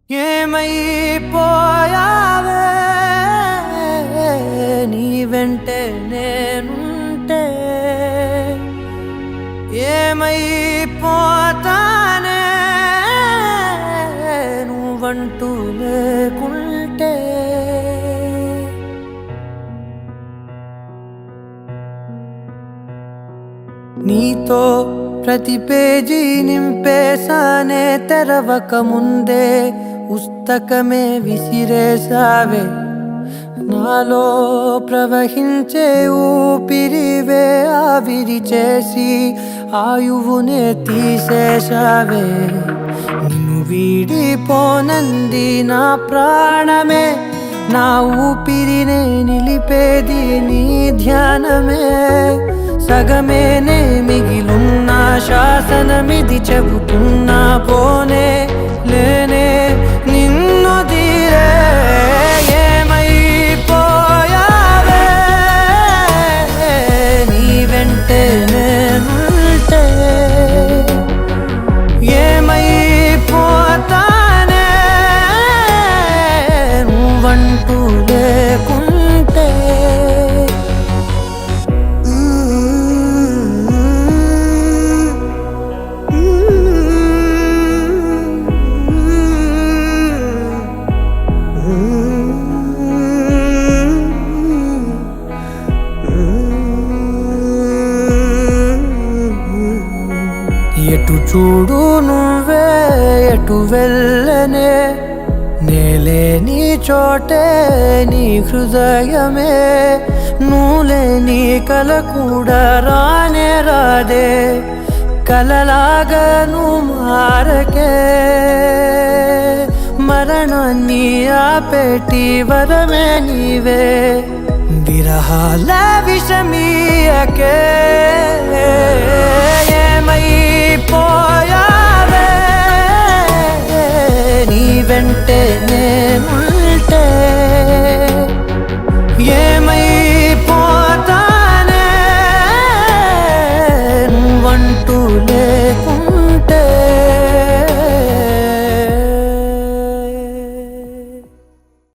ఏమైపోయావే నీ వెంటే నేనుంటే ఏమైపోతానే నువ్వంటూ లేకుంటే నీతో ప్రతి పేజీ నింపేసానే తెరవక ముందే పుస్తకమే విసిరేసావే నాలో ప్రవహించే ఊపిరివే ఆవిరి చేసి ఆయువునే తీసేసావే నిన్ను వీడిపోనంది నా ప్రాణమే నా ఊపిరినే నిలిపేది నీ ధ్యానమే సగమేనే మిగిలున్న శాసనమిది చెబుతున్నా పోనే లేనే నిన్ను తీరే ఏమైపోయావే నీ వెంటే నేనుంటే ఏమైపోతానే నువ్వంటూ లేకుంటే ఎటు చూడు నువ్వే ఎటు వెళ్ళనే నేలే నీ చోటే నీ హృదయమే నువ్వులే నీ కల కూడా రానే రాదే కలలాగా నువ్వు మారకే మరణాన్ని ఆపేటి వరమే నీవే విరహాల విషమీయకే ఏమైపోయావే నీ వెంటే నేను